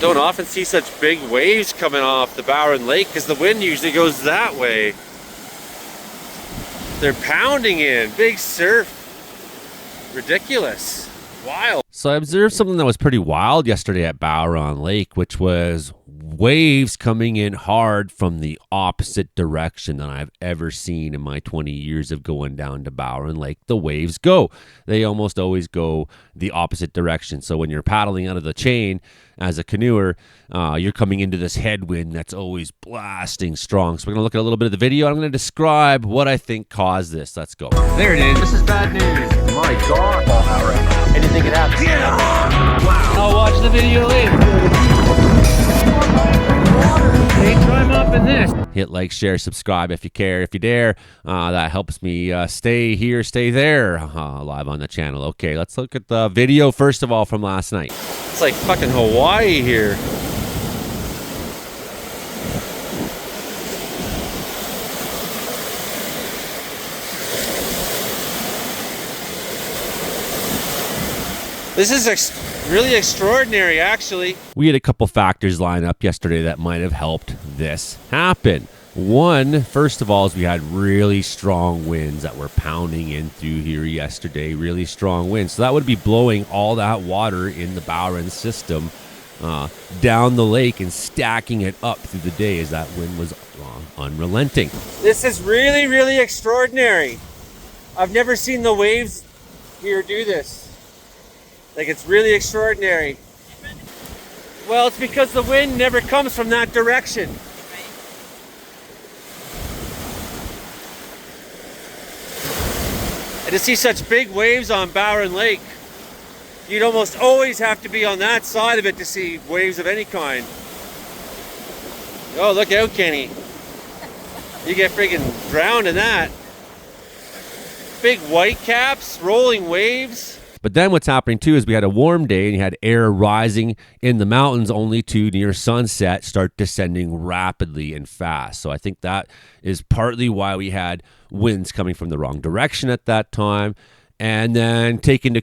Don't often see such big waves coming off the Bowron Lake because the wind usually goes that way. They're pounding in, big surf. Ridiculous. Wild. So I observed something that was pretty wild yesterday at Bowron Lake, which was waves coming in hard from the opposite direction than I've ever seen in my 20 years of going down to Bowron Lake. The waves go. They almost always go the opposite direction. So when you're paddling out of the chain as a canoer, you're coming into this headwind that's always blasting strong. So we're going to look at a little bit of the video. I'm going to describe what I think caused this. Let's go. There it is. This is bad news. My God. Anything can happen. Yeah. Wow. I'll watch the video later. Hey, climb up in this. Hit like, share, subscribe if you care, if you dare. That helps me stay here, stay there, live on the channel. Okay, let's look at the video first of all from last night. It's like fucking Hawaii here. This is really extraordinary, actually. We had a couple factors line up yesterday that might have helped this happen. One, first of all, is we had really strong winds that were pounding in through here yesterday. Really strong winds. So that would be blowing all that water in the Bowron system down the lake and stacking it up through the day as that wind was unrelenting. This is really, really extraordinary. I've never seen the waves here do this. Like, it's really extraordinary. Well, it's because the wind never comes from that direction. And to see such big waves on Bowron Lake, you'd almost always have to be on that side of it to see waves of any kind. Oh, look out, Kenny. You get friggin' drowned in that. Big white caps, rolling waves. But then what's happening too is we had a warm day and you had air rising in the mountains only to near sunset start descending rapidly and fast. So I think that is partly why we had winds coming from the wrong direction at that time. And then take into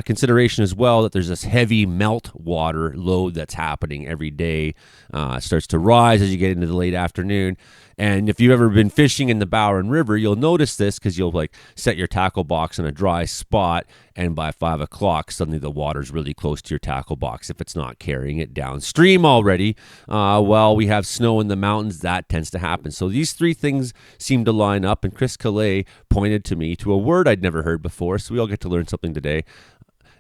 consideration as well that there's this heavy melt water load that's happening every day. It starts to rise as you get into the late afternoon. And if you've ever been fishing in the Bowron River, you'll notice this because you'll like set your tackle box in a dry spot, and by 5 o'clock, suddenly the water's really close to your tackle box if it's not carrying it downstream already. While we have snow in the mountains, that tends to happen. So these three things seem to line up, and Chris Calais pointed to me to a word I'd never heard before, so we all get to learn something today.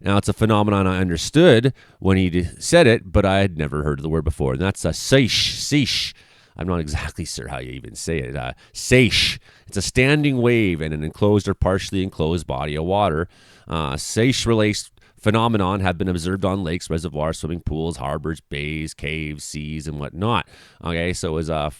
Now, it's a phenomenon I understood when he said it, but I had never heard of the word before, and that's a seiche. I'm not exactly sure how you even say it. Seiche. It's a standing wave in an enclosed or partially enclosed body of water. Seiche-related phenomenon have been observed on lakes, reservoirs, swimming pools, harbors, bays, caves, seas, and whatnot. Okay, so it was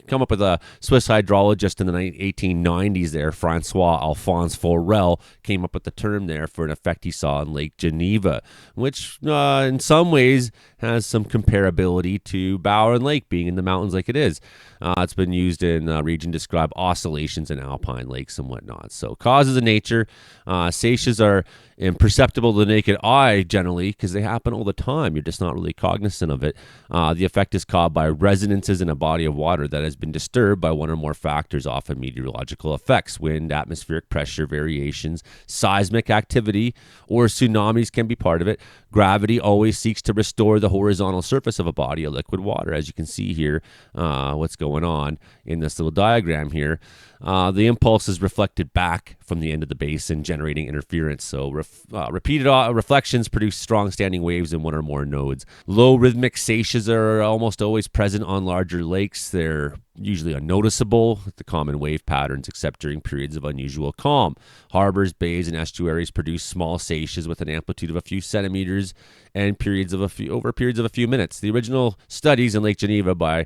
come up with a Swiss hydrologist in the 1890s there, Francois Alphonse Forel, came up with the term there for an effect he saw in Lake Geneva, which in some ways has some comparability to Bowron Lake being in the mountains like it is. It's been used in the region to describe oscillations in alpine lakes and whatnot. So causes of nature, seiches are imperceptible to the naked eye generally because they happen all the time. You're just not really cognizant of it. The effect is caused by resonances in a body of water that has been disturbed by one or more factors, often meteorological effects, wind, atmospheric pressure variations, seismic activity, or tsunamis can be part of it. Gravity always seeks to restore the horizontal surface of a body of liquid water. As you can see here, what's going on in this little diagram here. The impulse is reflected back from the end of the basin, generating interference. So repeated reflections produce strong standing waves in one or more nodes. Low rhythmic seiches are almost always present on larger lakes. They're usually unnoticeable, the common wave patterns, except during periods of unusual calm. Harbors, bays, and estuaries produce small seiches with an amplitude of a few centimeters and over periods of a few minutes. The original studies in Lake Geneva by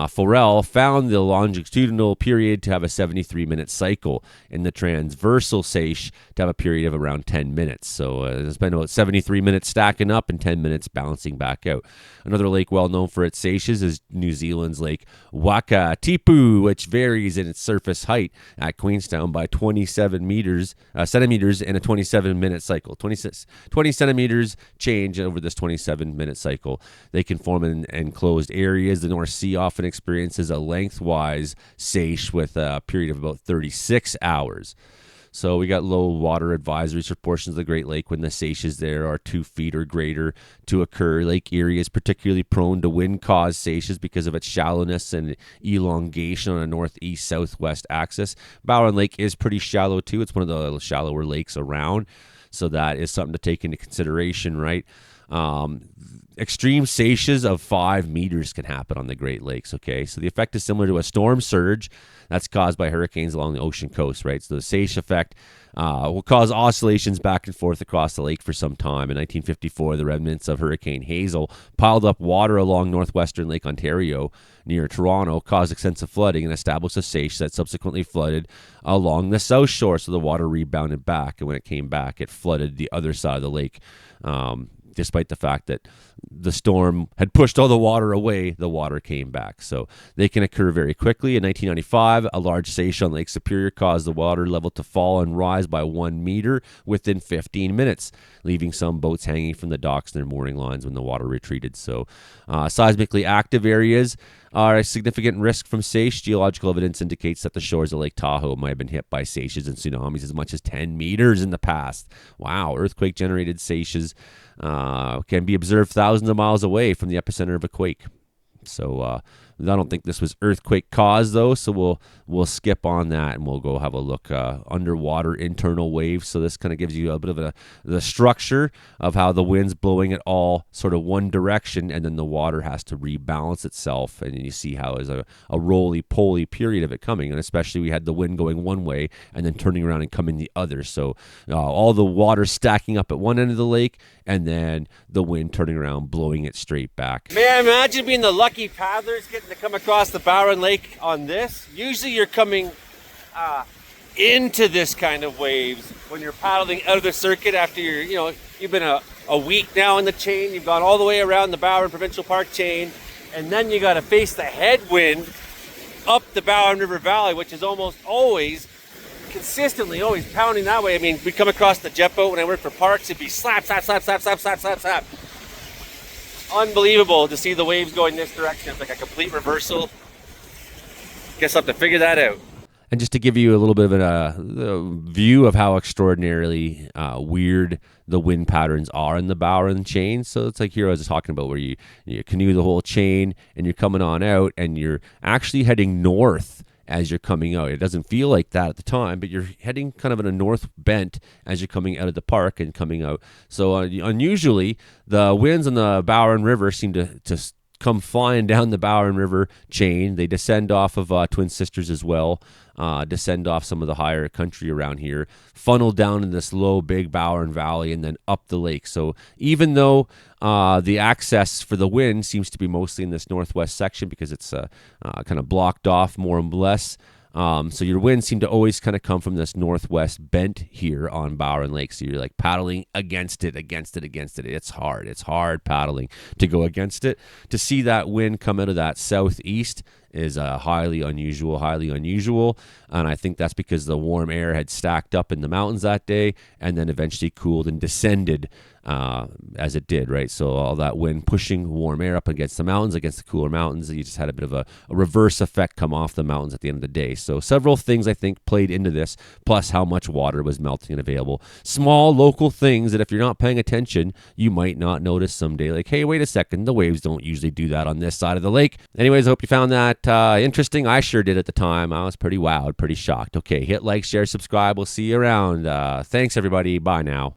Forel found the longitudinal period to have a 73-minute cycle and the transversal seiche to have a period of around 10 minutes. So it's been about 73 minutes stacking up and 10 minutes bouncing back out. Another lake well known for its seiches is New Zealand's Lake Waka Tipu, which varies in its surface height at Queenstown by 27 centimeters in a 27-minute cycle. 20 centimeters change over this 27-minute cycle. They can form in enclosed areas. The North Sea often experiences a lengthwise seiche with a period of about 36 hours. So we got low water advisories for portions of the Great Lake when the seiches there are 2 feet or greater to occur. Lake Erie is particularly prone to wind-caused seiches because of its shallowness and elongation on a northeast-southwest axis. Bowron Lake is pretty shallow too. It's one of the shallower lakes around, so that is something to take into consideration, right? Extreme seiches of 5 meters can happen on the Great Lakes, okay? So the effect is similar to a storm surge that's caused by hurricanes along the ocean coast, right? So the seiche effect will cause oscillations back and forth across the lake for some time. In 1954, the remnants of Hurricane Hazel piled up water along northwestern Lake Ontario near Toronto, caused extensive flooding, and established a seiche that subsequently flooded along the south shore. So the water rebounded back, and when it came back, it flooded the other side of the lake. Despite the fact that the storm had pushed all the water away, the water came back. So they can occur very quickly. In 1995, a large seiche on Lake Superior caused the water level to fall and rise by 1 meter within 15 minutes, leaving some boats hanging from the docks and their mooring lines when the water retreated. So seismically active areas are a significant risk from seiche. Geological evidence indicates that the shores of Lake Tahoe might have been hit by seiches and tsunamis as much as 10 meters in the past. Wow, earthquake-generated seiches can be observed thousands of miles away from the epicenter of a quake. So I don't think this was earthquake caused though, so we'll skip on that and we'll go have a look underwater internal waves. So this kind of gives you a bit of the structure of how the wind's blowing it all sort of one direction, and then the water has to rebalance itself, and you see how there's a roly-poly period of it coming, and especially we had the wind going one way and then turning around and coming the other. So all the water stacking up at one end of the lake, and then the wind turning around blowing it straight back. Man, imagine being the lucky paddlers getting to come across the Bowron Lake on this. Usually you're coming into this kind of waves when you're paddling out of the circuit after you've been a week now in the chain. You've gone all the way around the Bowron Provincial Park chain, and then you got to face the headwind up the Bowron River Valley, which is almost always consistently always pounding that way. I mean, we come across the jet boat when I worked for Parks, it'd be slap, slap, slap, slap, slap, slap, slap, slap. Unbelievable to see the waves going this direction. It's like a complete reversal. Guess I'll have to figure that out. And just to give you a little bit of a view of how extraordinarily weird the wind patterns are in the Bowron chain. So it's like here I was talking about where you canoe the whole chain and you're coming on out and you're actually heading north as you're coming out. It doesn't feel like that at the time, but you're heading kind of in a north bent as you're coming out of the park and coming out. So unusually, the winds on the Bowron River seem to come flying down the Bowron River chain. They descend off of Twin Sisters as well, descend off some of the higher country around here, funnel down in this low, big Bowron Valley, and then up the lake. So even though the access for the wind seems to be mostly in this northwest section because it's kind of blocked off more or less, so your winds seem to always kind of come from this northwest bent here on Bowron Lake. So you're like paddling against it. It's hard paddling to go against it. To see that wind come out of that southeast is highly unusual. And I think that's because the warm air had stacked up in the mountains that day and then eventually cooled and descended as it did, right? So all that wind pushing warm air up against the mountains, against the cooler mountains, you just had a bit of a reverse effect come off the mountains at the end of the day. So several things I think played into this, plus how much water was melting and available. Small local things that if you're not paying attention, you might not notice someday. Like, hey, wait a second, the waves don't usually do that on this side of the lake. Anyways, I hope you found that interesting. I sure did at the time. I was pretty wowed, pretty shocked. Okay, hit like, share, subscribe. We'll see you around. Thanks, everybody. Bye now.